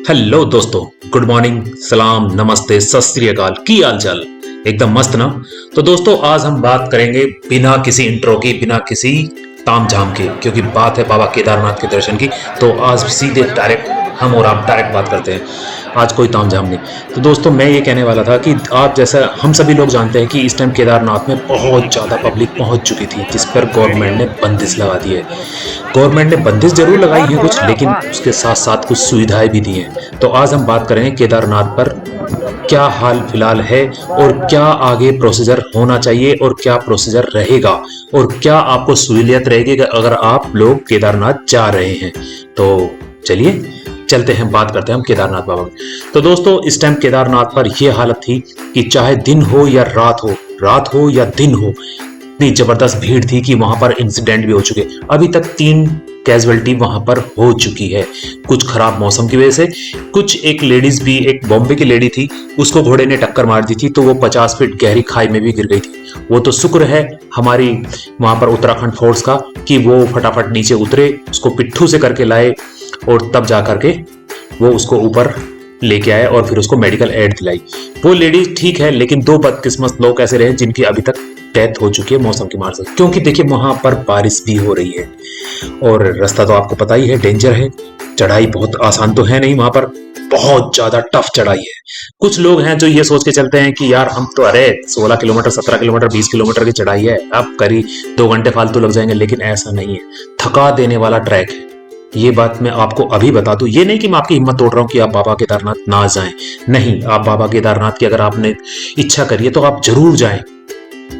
Hello दोस्तों, good morning, सलाम, नमस्ते, सत श्री अकाल। की हाल चाल? एकदम मस्त ना। तो दोस्तों आज हम बात करेंगे बिना किसी इंट्रो की, बिना किसी ताम झाम के, क्योंकि बात है बाबा केदारनाथ के दर्शन की। तो आज सीधे डायरेक्ट हम और आप डायरेक्ट बात करते हैं। आज कोई ताम झाम नहीं। तो दोस्तों मैं ये कहने वाला था कि आप जैसा हम सभी लोग जानते हैं कि इस टाइम केदारनाथ में बहुत ज़्यादा पब्लिक पहुंच चुकी थी, जिस पर गवर्नमेंट ने बंदिश लगा दी है। गवर्नमेंट ने बंदिश जरूर लगाई है कुछ, लेकिन उसके साथ साथ कुछ सुविधाएं भी दी हैं। तो आज हम बात करेंगे केदारनाथ पर क्या हाल फिलहाल है और क्या आगे प्रोसीजर होना चाहिए और क्या प्रोसीजर रहेगा और क्या आपको सहूलियत रहेगी अगर आप लोग केदारनाथ जा रहे हैं। तो चलिए चलते हैं, बात करते हैं हम केदारनाथ बाबा की। तो दोस्तों इस टाइम केदारनाथ पर यह हालत थी कि चाहे दिन हो या रात हो या दिन हो, इतनी जबरदस्त भीड़ थी कि वहां पर इंसिडेंट भी हो चुके। अभी तक 3 कैजुअलिटी वहां पर हो चुकी है, कुछ खराब मौसम की वजह से। कुछ एक लेडीज भी, एक बॉम्बे की लेडी थी, उसको घोड़े ने टक्कर मार दी थी, तो वो 50 फीट गहरी खाई में भी गिर गई थी। वो तो शुक्र है हमारी वहां पर उत्तराखंड फोर्स का कि वो फटाफट नीचे उतरे, उसको पिट्ठू से करके लाए और तब जा करके वो उसको ऊपर लेके आए और फिर उसको मेडिकल एड दिलाई। वो लेडी ठीक है, लेकिन 2 बदकिस्मत लोग ऐसे रहे जिनकी अभी तक डेथ हो चुकी है मौसम की मार से। क्योंकि देखिए वहां पर बारिश भी हो रही है और रास्ता तो आपको पता ही है, डेंजर है। चढ़ाई बहुत आसान तो है नहीं, वहां पर बहुत ज्यादा टफ चढ़ाई है। कुछ लोग हैं जो ये सोच के चलते हैं कि यार हम तो अरे 16 किलोमीटर, 17 किलोमीटर, 20 किलोमीटर की चढ़ाई है, अब करीब 2 घंटे फालतू लग जाएंगे, लेकिन ऐसा नहीं है। थका देने वाला ट्रैक है, ये बात मैं आपको अभी बता दूं। ये नहीं कि मैं आपकी हिम्मत तोड़ रहा हूं कि आप बाबा केदारनाथ ना जाएं, नहीं। आप बाबा केदारनाथ की अगर आपने इच्छा करिए तो आप जरूर जाएं।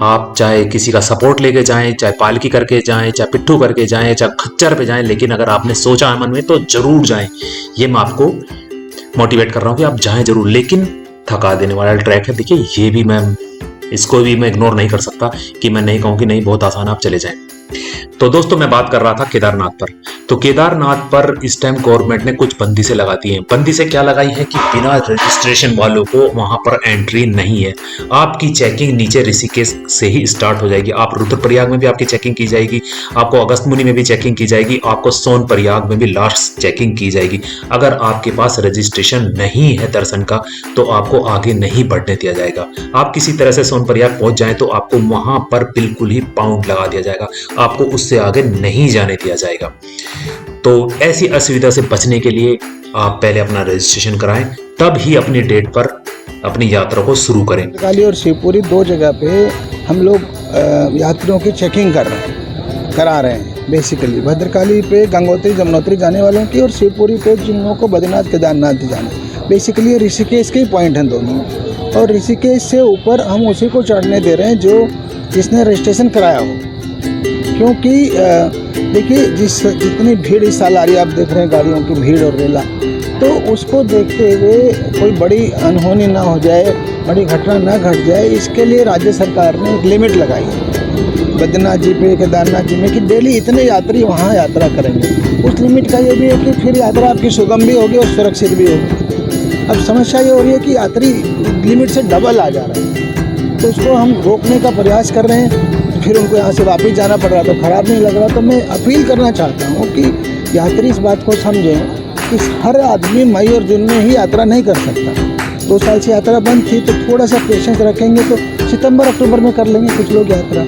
आप चाहे किसी का सपोर्ट लेके जाएं, चाहे पालकी करके जाएं, चाहे पिट्ठू करके जाएं, चाहे खच्चर पे जाएं, लेकिन अगर आपने सोचा है मन में तो जरूर जाएं। ये मैं आपको मोटिवेट कर रहा हूं कि आप जाएं जरूर। लेकिन थका देने वाला ट्रैक है, देखिए ये भी मैं, इसको भी मैं इग्नोर नहीं कर सकता कि मैं नहीं कहूं कि नहीं बहुत आसान, आप चले जाएं। तो दोस्तों मैं बात कर रहा था केदारनाथ पर। तो केदारनाथ पर इस टाइम गवर्नमेंट ने कुछ बंदिशें लगा दी हैं। बंदिशें क्या लगाई हैं कि बिना रजिस्ट्रेशन वालों को वहां पर एंट्री नहीं है। आपकी चेकिंग नीचे ऋषिकेश से ही स्टार्ट हो जाएगी। आप रुद्रप्रयाग में भी आपकी चेकिंग की जाएगी, आपको अगस्त्यमुनि में भी चेकिंग की जाएगी, आपको सोनप्रयाग में भी लास्ट चेकिंग की जाएगी। अगर आपके पास रजिस्ट्रेशन नहीं है दर्शन का तो आपको आगे नहीं बढ़ने दिया जाएगा। आप किसी तरह से सोनप्रयाग पहुंच जाएं तो आपको वहां पर बिल्कुल ही पाउंड लगा दिया जाएगा, आपको उससे आगे नहीं जाने दिया जाएगा। तो ऐसी असुविधा से बचने के लिए आप पहले अपना रजिस्ट्रेशन कराएं, तब ही अपनी डेट पर अपनी यात्रा को शुरू करें। भद्रकाली और शिवपुरी 2 जगह पे हम लोग यात्रियों की चेकिंग करा रहे हैं। बेसिकली भद्रकाली पे गंगोत्री जमुनोत्री जाने वालों की और शिवपुरी पे जिन लोगों को बद्रीनाथ केदारनाथ जाना। बेसिकली ऋषिकेश के ही पॉइंट हैं दोनों, और ऋषिकेश से ऊपर हम उसी को चढ़ने दे रहे हैं जो जिसने रजिस्ट्रेशन कराया हो। क्योंकि देखिए जितनी भीड़ इस साल आ रही है, आप देख रहे हैं गाड़ियों की भीड़ और रेला, तो उसको देखते हुए कोई बड़ी अनहोनी ना हो जाए, बड़ी घटना ना घट जाए, इसके लिए राज्य सरकार ने एक लिमिट लगाई है बद्रीनाथ जी पे, केदारनाथ जी में, कि डेली इतने यात्री वहाँ यात्रा करेंगे। उस लिमिट का ये भी है कि फिर यात्रा आपकी सुगम भी होगी और सुरक्षित भी होगी। अब समस्या ये हो रही है कि यात्री लिमिट से डबल आ जा रहा है, तो उसको हम रोकने का प्रयास कर रहे हैं। फिर उनको यहाँ से वापस जाना पड़ रहा, तो ख़राब नहीं लग रहा। तो मैं अपील करना चाहता हूँ कि यात्री इस बात को समझें कि हर आदमी मई और जून में ही यात्रा नहीं कर सकता। 2 साल से यात्रा बंद थी, तो थोड़ा सा पेशेंस रखेंगे तो सितंबर अक्टूबर में कर लेंगे कुछ लोग यात्रा,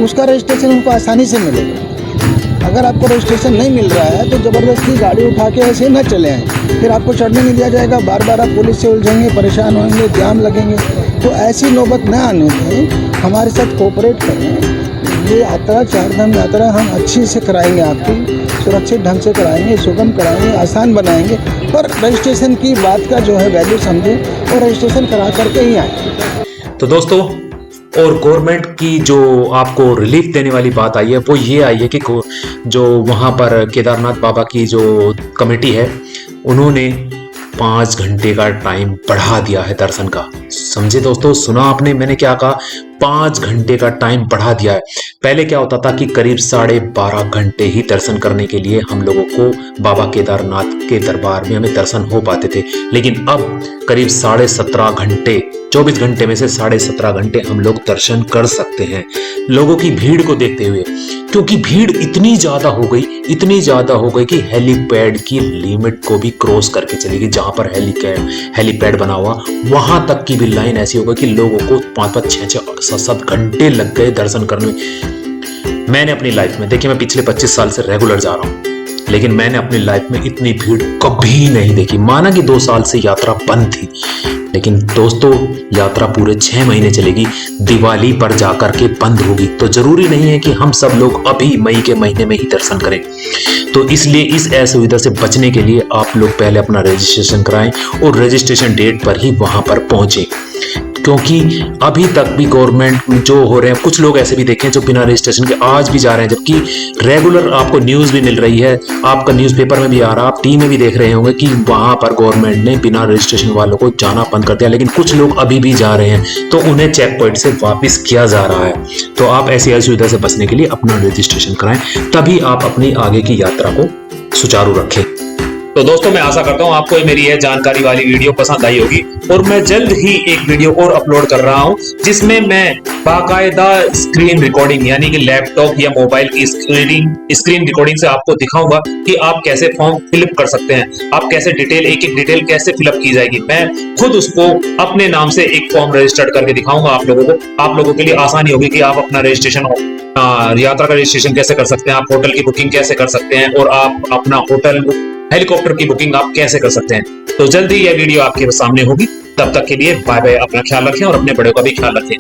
उसका रजिस्ट्रेशन उनको आसानी से मिलेगा। अगर आपको रजिस्ट्रेशन नहीं मिल रहा है तो ज़बरदस्ती गाड़ी उठा के ऐसे न चले आएँ, फिर आपको चढ़ने नहीं दिया जाएगा, बार बार आप पुलिस से उलझेंगे, परेशान होंगे, जाम लगेंगे। तो ऐसी नौबत न आने दें, हमारे साथ कोऑपरेट करें। ये यात्रा, 4 धाम यात्रा हम अच्छी से कराएंगे, आपकी सुरक्षित ढंग से कराएंगे, सुगम कराएंगे, आसान बनाएंगे, पर रजिस्ट्रेशन की बात का जो है वैल्यू समझें और रजिस्ट्रेशन करा करके ही आए। तो दोस्तों और गवर्नमेंट की जो आपको रिलीफ देने वाली बात आई है वो ये आई है कि जो वहाँ पर केदारनाथ बाबा की जो कमेटी है, उन्होंने 5 घंटे का टाइम बढ़ा दिया है दर्शन का। समझे दोस्तों, सुना आपने मैंने क्या कहा? 5 घंटे का टाइम बढ़ा दिया है। पहले क्या होता था कि करीब 12.5 घंटे ही दर्शन करने के लिए हम लोगों को बाबा केदारनाथ के दरबार में हमें दर्शन हो पाते थे, लेकिन अब करीब 17.5 घंटे, 24 घंटे में से 17.5 घंटे हम लोग दर्शन कर सकते हैं। लोगों की भीड़ को देखते हुए क्योंकि भीड़ इतनी ज्यादा हो गई कि हेलीपैड की लिमिट को भी क्रॉस करके चलेगी। जहां पर हेलीपैड बना हुआ वहां तक की भी लाइन ऐसी हो गई कि लोगों को 5-5, 6-6, 7-7 घंटे लग गए दर्शन करने में। मैंने अपनी लाइफ में, देखिए मैं पिछले 25 साल से रेगुलर जा रहा हूं, लेकिन मैंने अपनी लाइफ में इतनी भीड़ कभी नहीं देखी। माना कि 2 साल से यात्रा बंद थी, लेकिन दोस्तों यात्रा पूरे 6 महीने चलेगी, दिवाली पर जाकर के बंद होगी। तो जरूरी नहीं है कि हम सब लोग अभी मई के महीने में ही दर्शन करें। तो इसलिए इस असुविधा से बचने के लिए आप लोग पहले अपना रजिस्ट्रेशन कराएं और रजिस्ट्रेशन डेट पर ही वहां पर पहुंचे, क्योंकि अभी तक भी गवर्नमेंट जो हो रहे हैं, कुछ लोग ऐसे भी देखें जो बिना रजिस्ट्रेशन के आज भी जा रहे हैं, जबकि रेगुलर आपको न्यूज भी मिल रही है, आपका न्यूज़पेपर में भी आ रहा, आप टीवी में भी देख रहे होंगे कि वहां पर गवर्नमेंट ने बिना रजिस्ट्रेशन वालों को जाना बंद कर दिया। लेकिन कुछ लोग अभी भी जा रहे हैं, तो उन्हें चेक पॉइंट से वापस किया जा रहा है। तो आप ऐसी असुविधा से बचने के लिए अपना रजिस्ट्रेशन कराएं, तभी आप अपनी आगे की यात्रा को सुचारू रखें। तो दोस्तों मैं आशा करता हूं आपको मेरी यह जानकारी वाली वीडियो पसंद आई होगी, और मैं जल्द ही एक वीडियो और अपलोड कर रहा हूं जिसमें मैं बाकायदा स्क्रीन रिकॉर्डिंग यानी कि लैपटॉप या मोबाइल की स्क्रीन रिकॉर्डिंग से आपको दिखाऊंगा कि आप कैसे फॉर्म फिलअप कर सकते हैं, आप कैसे डिटेल एक एक डिटेल कैसे फिलअप की जाएगी। मैं खुद उसको अपने नाम से एक फॉर्म रजिस्टर्ड करके दिखाऊंगा आप लोगों को। आप लोगों के लिए आसानी होगी कि आप अपना रजिस्ट्रेशन यात्रा का रजिस्ट्रेशन कैसे कर सकते हैं, आप होटल की बुकिंग कैसे कर सकते हैं, और आप अपना होटल हेलीकॉप्टर की बुकिंग आप कैसे कर सकते हैं। तो जल्दी यह वीडियो आपके सामने होगी। तब तक के लिए बाय बाय, अपना ख्याल रखें और अपने बड़ों का भी ख्याल रखें।